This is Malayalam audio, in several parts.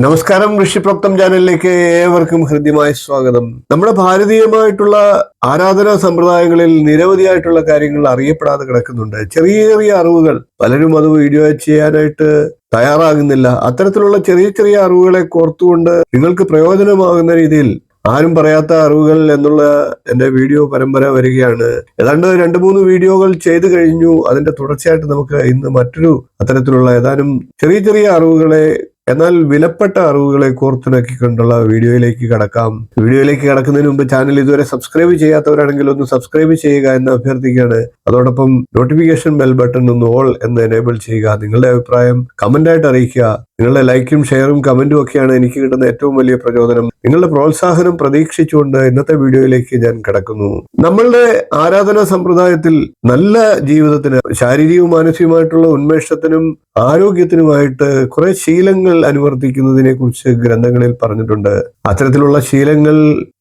നമസ്കാരം, ഋഷിപ്രോക്തം ചാനലിലേക്ക് ഏവർക്കും ഹൃദ്യമായ സ്വാഗതം. നമ്മുടെ ഭാരതീയമായിട്ടുള്ള ആരാധനാ സമ്പ്രദായങ്ങളിൽ നിരവധിയായിട്ടുള്ള കാര്യങ്ങൾ അറിയപ്പെടാതെ കിടക്കുന്നുണ്ട്. ചെറിയ ചെറിയ അറിവുകൾ, പലരും അത് വീഡിയോ ചെയ്യാനായിട്ട് തയ്യാറാകുന്നില്ല. അത്തരത്തിലുള്ള ചെറിയ ചെറിയ അറിവുകളെ കോർത്തുകൊണ്ട് നിങ്ങൾക്ക് പ്രയോജനമാകുന്ന രീതിയിൽ ആരും പറയാത്ത അറിവുകൾ എന്നുള്ള എന്റെ വീഡിയോ പരമ്പര വരികയാണ്. ഏതാണ്ട് 2-3 വീഡിയോകൾ ചെയ്തു കഴിഞ്ഞു. അതിന്റെ തുടർച്ചയായിട്ട് നമുക്ക് ഇന്ന് മറ്റൊരു അത്തരത്തിലുള്ള ഏതാനും ചെറിയ ചെറിയ അറിവുകളെ, എന്നാൽ വിലപ്പെട്ട അറിവുകളെ കോർത്തിണക്കിക്കൊണ്ടുള്ള വീഡിയോയിലേക്ക് കടക്കാം. വീഡിയോയിലേക്ക് കടക്കുന്നതിന് മുമ്പ് ചാനൽ ഇതുവരെ സബ്സ്ക്രൈബ് ചെയ്യാത്തവരാണെങ്കിൽ ഒന്ന് സബ്സ്ക്രൈബ് ചെയ്യുക എന്ന് അഭ്യർത്ഥിക്കുകയാണ്. അതോടൊപ്പം നോട്ടിഫിക്കേഷൻ ബെൽ ബട്ടൺ ഒന്ന് ഓൾ എന്ന് എനേബിൾ ചെയ്യുക. നിങ്ങളുടെ അഭിപ്രായം കമന്റായിട്ട് അറിയിക്കുക. നിങ്ങളുടെ ലൈക്കും ഷെയറും കമന്റും ഒക്കെയാണ് എനിക്ക് കിട്ടുന്ന ഏറ്റവും വലിയ പ്രചോദനം. നിങ്ങളുടെ പ്രോത്സാഹനം പ്രതീക്ഷിച്ചുകൊണ്ട് ഇന്നത്തെ വീഡിയോയിലേക്ക് ഞാൻ കടക്കുന്നു. നമ്മളുടെ ആരാധനാ സമ്പ്രദായത്തിൽ നല്ല ജീവിതത്തിന്, ശാരീരികവും മാനസികവുമായിട്ടുള്ള ഉന്മേഷത്തിനും ആരോഗ്യത്തിനുമായിട്ട് കുറെ ശീലങ്ങൾ അനുവർത്തിക്കുന്നതിനെ കുറിച്ച് ഗ്രന്ഥങ്ങളിൽ പറഞ്ഞിട്ടുണ്ട്. അത്തരത്തിലുള്ള ശീലങ്ങൾ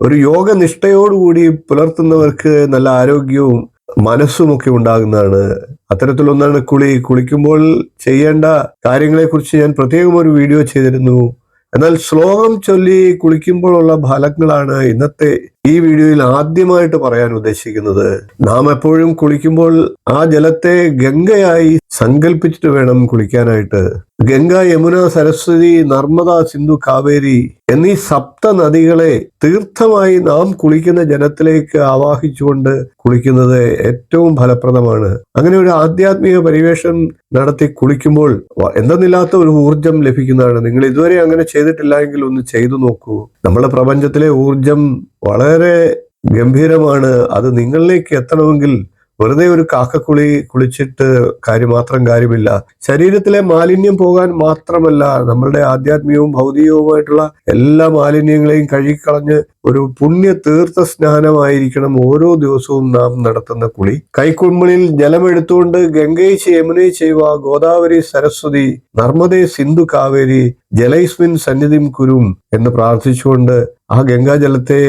ഒരു യോഗനിഷ്ഠയോടുകൂടി പുലർത്തുന്നവർക്ക് നല്ല ആരോഗ്യവും മനസ്സുമൊക്കെ ഉണ്ടാകുന്നതാണ്. അത്തരത്തിലൊന്നാണ് കുളിക്കുമ്പോൾ ചെയ്യേണ്ട കാര്യങ്ങളെക്കുറിച്ച് ഞാൻ പ്രത്യേകം ഒരു വീഡിയോ ചെയ്തിരുന്നു. എന്നാൽ ശ്ലോകം ചൊല്ലി കുളിക്കുമ്പോഴുള്ള ഫലങ്ങളാണ് ഇന്നത്തെ ഈ വീഡിയോയിൽ ആദ്യമായിട്ട് പറയാൻ ഉദ്ദേശിക്കുന്നത്. നാം എപ്പോഴും കുളിക്കുമ്പോൾ ആ ജലത്തെ ഗംഗയായി സങ്കല്പിച്ചിട്ട് വേണം കുളിക്കാനായിട്ട്. ഗംഗ, യമുന, സരസ്വതി, നർമ്മദ, സിന്ധു, കാവേരി എന്നീ സപ്ത നദികളെ തീർത്ഥമായി നാം കുളിക്കുന്ന ജലത്തിലേക്ക് ആവാഹിച്ചുകൊണ്ട് കുളിക്കുന്നത് ഏറ്റവും ഫലപ്രദമാണ്. അങ്ങനെ ഒരു ആധ്യാത്മിക പരിവേഷം നടത്തി കുളിക്കുമ്പോൾ എന്തെന്നില്ലാത്ത ഒരു ഊർജം ലഭിക്കുന്നതാണ്. നിങ്ങൾ ഇതുവരെ അങ്ങനെ ചെയ്തിട്ടില്ല എങ്കിൽ ഒന്ന് ചെയ്തു നോക്കൂ. നമ്മുടെ പ്രപഞ്ചത്തിലെ ഊർജം വളരെ ഗംഭീരമാണ്. അത് നിങ്ങളിലേക്ക് എത്തണമെങ്കിൽ വെറുതെ ഒരു കുളിച്ചിട്ട് കാര്യമില്ല. ശരീരത്തിലെ മാലിന്യം പോകാൻ മാത്രമല്ല, നമ്മളുടെ ആധ്യാത്മികവും ഭൗതികവുമായിട്ടുള്ള എല്ലാ മാലിന്യങ്ങളെയും കഴുകിക്കളഞ്ഞ് ഒരു പുണ്യ തീർത്ഥ സ്നാനമായിരിക്കണം ഓരോ ദിവസവും നാം നടത്തുന്ന കുളി. കൈക്കുമ്പിളിൽ ജലമെടുത്തുകൊണ്ട് ഗംഗയെ യമുനയെ ചെയ്യുക, ഗോദാവരി സരസ്വതി നർമ്മദേ സിന്ധു കാവേരി ജലൈസ്മിൻ സന്നിധിം കുരും എന്ന് പ്രാർത്ഥിച്ചുകൊണ്ട് ആ ഗംഗാജലത്തെ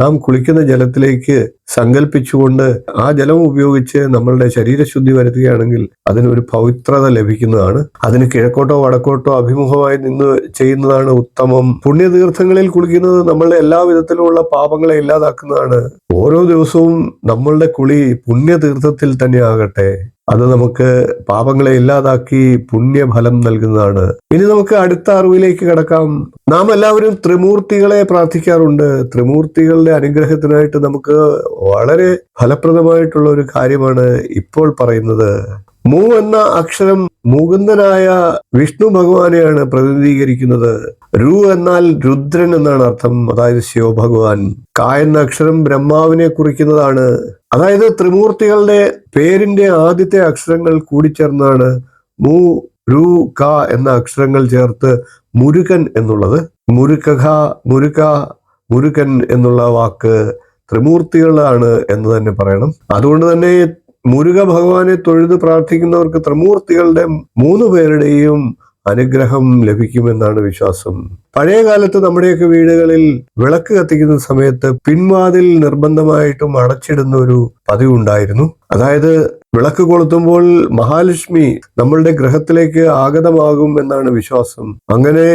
നാം കുളിക്കുന്ന ജലത്തിലേക്ക് സങ്കല്പിച്ചുകൊണ്ട് ആ ജലം ഉപയോഗിച്ച് നമ്മളുടെ ശരീരശുദ്ധി വരുത്തുകയാണെങ്കിൽ അതിനൊരു പവിത്രത ലഭിക്കുന്നതാണ്. അതിന് കിഴക്കോട്ടോ വടക്കോട്ടോ അഭിമുഖമായി നിന്ന് ചെയ്യുന്നതാണ് ഉത്തമം. പുണ്യതീർത്ഥങ്ങളിൽ കുളിക്കുന്നത് നമ്മളുടെ എല്ലാ വിധത്തിലുമുള്ള പാപങ്ങളെ ഇല്ലാതാക്കുന്നതാണ്. ഓരോ ദിവസവും നമ്മളുടെ കുളി പുണ്യതീർത്ഥത്തിൽ തന്നെ ആകട്ടെ. അത് നമുക്ക് പാപങ്ങളെ ഇല്ലാതാക്കി പുണ്യഫലം നൽകുന്നതാണ്. ഇനി നമുക്ക് അടുത്ത അറിവിലേക്ക് കടക്കാം. നാം എല്ലാവരും ത്രിമൂർത്തികളെ പ്രാർത്ഥിക്കാറുണ്ട്. ത്രിമൂർത്തികളുടെ അനുഗ്രഹത്തിനായിട്ട് നമുക്ക് വളരെ ഫലപ്രദമായിട്ടുള്ള ഒരു കാര്യമാണ് ഇപ്പോൾ പറയുന്നത്. മൂ എന്ന അക്ഷരം മുകുന്ദനായ വിഷ്ണു ഭഗവാനെയാണ് പ്രതിനിധീകരിക്കുന്നത്. രു എന്നാൽ രുദ്രൻ എന്നാണ് അർത്ഥം, അതായത് ശിവഭഗവാൻ. ക എന്ന അക്ഷരം ബ്രഹ്മാവിനെ കുറിക്കുന്നതാണ്. അതായത് ത്രിമൂർത്തികളുടെ പേരിന്റെ ആദ്യത്തെ അക്ഷരങ്ങൾ കൂടിച്ചേർന്നാണ് മു, രു, ക എന്ന അക്ഷരങ്ങൾ ചേർത്ത് മുരുകൻ എന്നുള്ളത്. മുരുകൻ എന്നുള്ള വാക്ക് ത്രിമൂർത്തികളാണ് എന്ന് തന്നെ പറയണം. അതുകൊണ്ട് തന്നെ മുരുക ഭഗവാനെ തൊഴുത് പ്രാർത്ഥിക്കുന്നവർക്ക് ത്രിമൂർത്തികളുടെ 3 പേരുടെയും അനുഗ്രഹം ലഭിക്കുമെന്നാണ് വിശ്വാസം. പഴയ കാലത്ത് നമ്മുടെയൊക്കെ വീടുകളിൽ വിളക്ക് കത്തിക്കുന്ന സമയത്ത് പിൻവാതിൽ നിർബന്ധമായിട്ടും അടച്ചിടുന്ന ഒരു പതിവുണ്ടായിരുന്നു. അതായത് വിളക്ക് കൊളുത്തുമ്പോൾ മഹാലക്ഷ്മി നമ്മളുടെ ഗൃഹത്തിലേക്ക് ആഗതമാകും എന്നാണ് വിശ്വാസം. അങ്ങനെ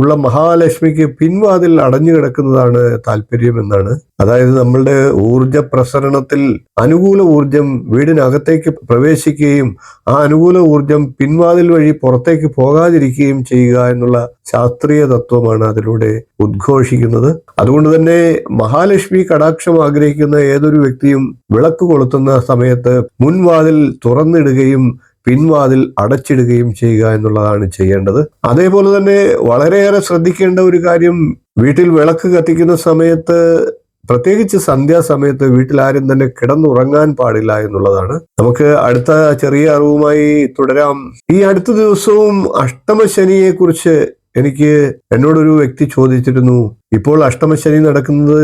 ഉള്ള മഹാലക്ഷ്മിക്ക് പിൻവാതിൽ അടഞ്ഞു കിടക്കുന്നതാണ് താല്പര്യം എന്നാണ്. അതായത് നമ്മളുടെ ഊർജ പ്രസരണത്തിൽ അനുകൂല ഊർജം വീടിനകത്തേക്ക് പ്രവേശിക്കുകയും ആ അനുകൂല ഊർജം പിൻവാതിൽ വഴി പുറത്തേക്ക് പോകാതിരിക്കുകയും ചെയ്യുക എന്നുള്ള ശാസ്ത്രീയ തത്വമാണ് അതിലൂടെ ഉദ്ഘോഷിക്കുന്നത്. അതുകൊണ്ട് തന്നെ മഹാലക്ഷ്മി കടാക്ഷം ആഗ്രഹിക്കുന്ന ഏതൊരു വ്യക്തിയും വിളക്ക് കൊളുത്തുന്ന സമയത്ത് മുൻവാതിൽ തുറന്നിടുകയും പിൻവാതിൽ അടച്ചിടുകയും ചെയ്യുക എന്നുള്ളതാണ് ചെയ്യേണ്ടത്. അതേപോലെ തന്നെ വളരെയേറെ ശ്രദ്ധിക്കേണ്ട ഒരു കാര്യം, വീട്ടിൽ വിളക്ക് കത്തിക്കുന്ന സമയത്ത്, പ്രത്യേകിച്ച് സന്ധ്യാസമയത്ത് വീട്ടിൽ ആരും തന്നെ കിടന്നുറങ്ങാൻ പാടില്ല എന്നുള്ളതാണ്. നമുക്ക് അടുത്ത ചെറിയ അറിവുമായി തുടരാം. ഈ അടുത്ത ദിവസവും അഷ്ടമശനിയെ കുറിച്ച് എന്നോടൊരു വ്യക്തി ചോദിച്ചിരുന്നു. ഇപ്പോൾ അഷ്ടമശനി നടക്കുന്നത്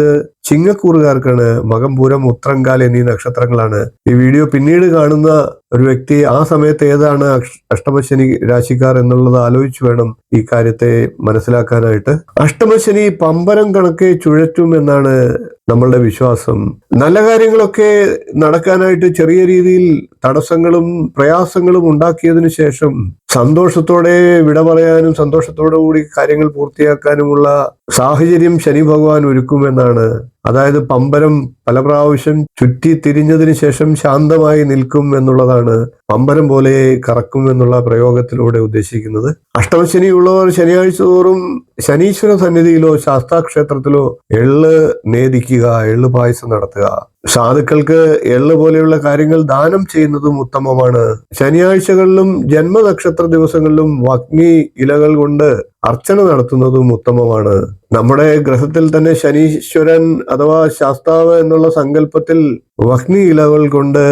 ചിങ്ങക്കൂറുകാർക്കാണ്. മകം, പൂരം, ഉത്രങ്കാൽ എന്നീ നക്ഷത്രങ്ങളാണ്. ഈ വീഡിയോ പിന്നീട് കാണുന്ന ഒരു വ്യക്തി ആ സമയത്ത് ഏതാണ് അഷ്ടമശനി രാശിക്കാർ എന്നുള്ളത് ആലോചിച്ച് വേണം ഈ കാര്യത്തെ മനസ്സിലാക്കാനായിട്ട്. അഷ്ടമശനി പമ്പരം കണക്കെ ചുഴറ്റും എന്നാണ് നമ്മളുടെ വിശ്വാസം. നല്ല കാര്യങ്ങളൊക്കെ നടക്കാനായിട്ട് ചെറിയ രീതിയിൽ തടസ്സങ്ങളും പ്രയാസങ്ങളും ഉണ്ടാക്കിയതിനു ശേഷം സന്തോഷത്തോടെ വിട പറയാനും സന്തോഷത്തോടു കൂടി കാര്യങ്ങൾ പൂർത്തിയാക്കാനുമുള്ള സാഹചര്യം ശനി ഭഗവാൻ ഒരുക്കുമെന്നാണ്. അതായത് പമ്പരം പല പ്രാവശ്യം ചുറ്റി തിരിഞ്ഞതിന് ശേഷം ശാന്തമായി നിൽക്കും എന്നുള്ളതാണ് പമ്പരം പോലെ കറക്കും എന്നുള്ള പ്രയോഗത്തിലൂടെ ഉദ്ദേശിക്കുന്നത്. അഷ്ടമശനി ഉള്ളവർ ശനിയാഴ്ച തോറും ശനീശ്വര സന്നിധിയിലോ ശാസ്താക്ഷേത്രത്തിലോ എള്ള് നേദിക്കുക, എള്ള് പായസം നടത്തുക. സാധുക്കൾക്ക് എള്ള് പോലെയുള്ള കാര്യങ്ങൾ ദാനം ചെയ്യുന്നതും ഉത്തമമാണ്. ശനിയാഴ്ചകളിലും ജന്മനക്ഷത്ര ദിവസങ്ങളിലും വഗ്നി ഇലകൾ കൊണ്ട് അർച്ചന നടത്തുന്നതും ഉത്തമമാണ്. നമ്മുടെ ഗ്രഹത്തിൽ തന്നെ ശനീശ്വരൻ അഥവാ ശാസ്താവ് എന്നുള്ള സങ്കല്പത്തിൽ വഗ്നി ഇലകൾ കൊണ്ട്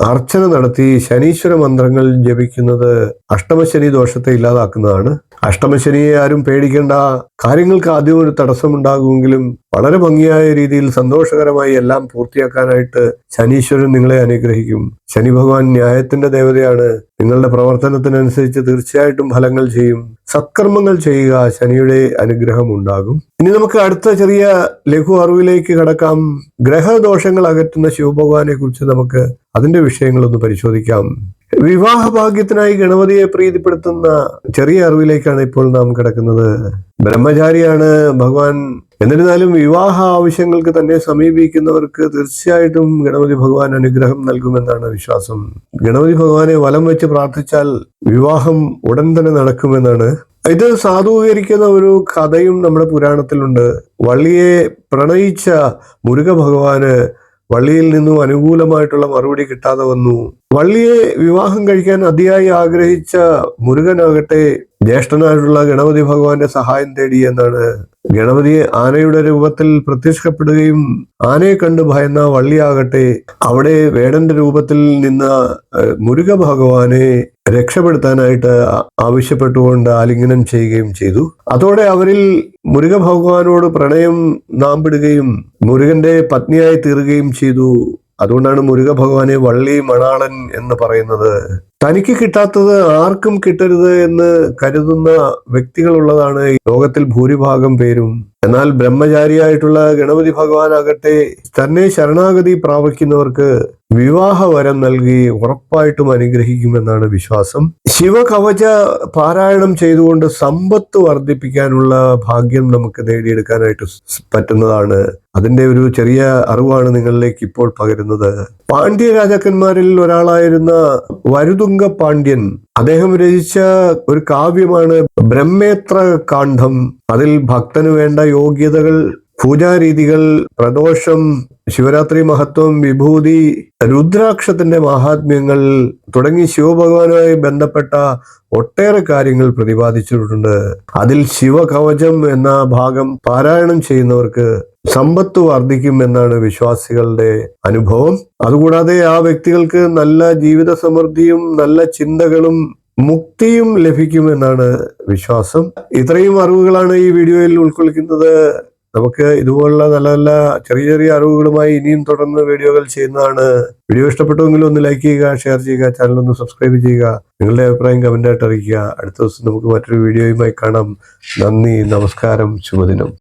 അർച്ചന നടത്തി ശനീശ്വര മന്ത്രങ്ങൾ ജപിക്കുന്നത് അഷ്ടമശനി ദോഷത്തെ ഇല്ലാതാക്കുന്നതാണ്. അഷ്ടമശനിയെ ആരും പേടിക്കേണ്ട. കാര്യങ്ങൾക്ക് ആദ്യം ഒരു തടസ്സമുണ്ടാകുമെങ്കിലും വളരെ ഭംഗിയായ രീതിയിൽ സന്തോഷകരമായി എല്ലാം പൂർത്തിയാക്കാനായിട്ട് ശനീശ്വരൻ നിങ്ങളെ അനുഗ്രഹിക്കും. ശനി ഭഗവാൻ ന്യായത്തിന്റെ ദേവതയാണ്. നിങ്ങളുടെ പ്രവർത്തനത്തിനനുസരിച്ച് തീർച്ചയായിട്ടും ഫലങ്ങൾ ചെയ്യും. സത്കർമ്മങ്ങൾ ചെയ്യുക, ശനിയുടെ അനുഗ്രഹം ഉണ്ടാകും. ഇനി നമുക്ക് അടുത്ത ചെറിയ ലഘു അറിവിലേക്ക് കടക്കാം. ഗ്രഹദോഷങ്ങൾ അകറ്റുന്ന ശിവഭഗവാനെ കുറിച്ച് നമുക്ക് അതിന്റെ വിഷയങ്ങളൊന്ന് പരിശോധിക്കാം. വിവാഹ ഭാഗ്യത്തിനായി ഗണപതിയെ പ്രീതിപ്പെടുത്തുന്ന ചെറിയ അറിവിലേക്കാണ് ഇപ്പോൾ നാം കിടക്കുന്നത്. ബ്രഹ്മചാരിയാണ് ഭഗവാൻ. എന്നിരുന്നാലും വിവാഹ ആവശ്യങ്ങൾക്ക് തന്നെ സമീപിക്കുന്നവർക്ക് തീർച്ചയായിട്ടും ഗണപതി ഭഗവാൻ അനുഗ്രഹം നൽകുമെന്നാണ് വിശ്വാസം. ഗണപതി ഭഗവാനെ വലം വെച്ച് പ്രാർത്ഥിച്ചാൽ വിവാഹം ഉടൻ തന്നെ നടക്കുമെന്നാണ്. ഇത് സാധൂകരിക്കുന്ന ഒരു കഥയും നമ്മുടെ പുരാണത്തിലുണ്ട്. വള്ളിയെ പ്രണയിച്ച മുരുക ഭഗവാന് വള്ളിയിൽ നിന്നും അനുകൂലമായിട്ടുള്ള മറുപടി കിട്ടാതെ വന്നു. വള്ളിയെ വിവാഹം കഴിക്കാൻ അതിയായി ആഗ്രഹിച്ച മുരുകനാകട്ടെ ജ്യേഷ്ഠനായിട്ടുള്ള ഗണപതി ഭഗവാന്റെ സഹായം തേടി എന്നാണ്. ഗണപതി ആനയുടെ രൂപത്തിൽ പ്രത്യക്ഷപ്പെടുകയും ആനയെ കണ്ട് ഭയന്ന വള്ളിയാകട്ടെ അവിടെ വേടന്റെ രൂപത്തിൽ നിന്ന മുരുക ഭഗവാനെ രക്ഷപ്പെടുത്താനായിട്ട് ആവശ്യപ്പെട്ടുകൊണ്ട് ആലിംഗനം ചെയ്യുകയും ചെയ്തു. അതോടെ അവരിൽ മുരുക ഭഗവാനോട് പ്രണയം നാമ്പിടുകയും മുരുകന്റെ പത്നിയായി തീരുകയും ചെയ്തു. അതുകൊണ്ടാണ് മുരുക ഭഗവാനെ വള്ളി മണാളൻ എന്ന് പറയുന്നത്. തനിക്ക് കിട്ടാത്തത് ആർക്കും കിട്ടരുത് എന്ന് കരുതുന്ന വ്യക്തികളുള്ളതാണ് ഈ ലോകത്തിൽ ഭൂരിഭാഗം പേരും. എന്നാൽ ബ്രഹ്മചാരിയായിട്ടുള്ള ഗണപതി ഭഗവാനാകട്ടെ തന്നെ ശരണാഗതി പ്രാപിക്കുന്നവർക്ക് വിവാഹ വരം നൽകി ഉറപ്പായിട്ടും അനുഗ്രഹിക്കുമെന്നാണ് വിശ്വാസം. ശിവകവച പാരായണം ചെയ്തുകൊണ്ട് സമ്പത്ത് വർദ്ധിപ്പിക്കാനുള്ള ഭാഗ്യം നമുക്ക് നേടിയെടുക്കാനായിട്ട് പറ്റുന്നതാണ്. അതിന്റെ ഒരു ചെറിയ അറിവാണ് നിങ്ങളിലേക്ക് ഇപ്പോൾ പകരുന്നത്. പാണ്ഡ്യ രാജാക്കന്മാരിൽ ഒരാളായിരുന്ന വരുതുംഗ പാണ്ഡ്യൻ, അദ്ദേഹം രചിച്ച ഒരു കാവ്യമാണ് ബ്രഹ്മേത്ര കാണ്ഡം. അതിൽ ഭക്തന് വേണ്ട യോഗ്യതകൾ, പൂജാരീതികൾ, പ്രദോഷം, ശിവരാത്രി മഹത്വം, വിഭൂതി, രുദ്രാക്ഷത്തിന്റെ മഹാത്മ്യങ്ങൾ തുടങ്ങി ശിവഭഗവാനുമായി ബന്ധപ്പെട്ട ഒട്ടേറെ കാര്യങ്ങൾ പ്രതിപാദിച്ചിട്ടുണ്ട്. അതിൽ ശിവകവചം എന്ന ഭാഗം പാരായണം ചെയ്യുന്നവർക്ക് സമ്പത്ത് വർദ്ധിക്കും എന്നാണ് വിശ്വാസികളുടെ അനുഭവം. അതുകൂടാതെ ആ വ്യക്തികൾക്ക് നല്ല ജീവിത സമൃദ്ധിയും നല്ല ചിന്തകളും മുക്തിയും ലഭിക്കുമെന്നാണ് വിശ്വാസം. ഇത്രയും അറിവുകളാണ് ഈ വീഡിയോയിൽ ഉൾക്കൊള്ളിക്കുന്നത്. നമുക്ക് ഇതുപോലുള്ള നല്ല നല്ല ചെറിയ ചെറിയ അറിവുകളുമായി ഇനിയും തുടർന്ന് വീഡിയോകൾ ചെയ്യുന്നതാണ്. വീഡിയോ ഇഷ്ടപ്പെട്ടുവെങ്കിൽ ഒന്ന് ലൈക്ക് ചെയ്യുക, ഷെയർ ചെയ്യുക, ചാനൽ ഒന്ന് സബ്സ്ക്രൈബ് ചെയ്യുക, നിങ്ങളുടെ അഭിപ്രായം കമന്റായിട്ട് അറിയിക്കുക. അടുത്ത ദിവസം നമുക്ക് മറ്റൊരു വീഡിയോയുമായി കാണാം. നന്ദി, നമസ്കാരം, ശുഭദിനം.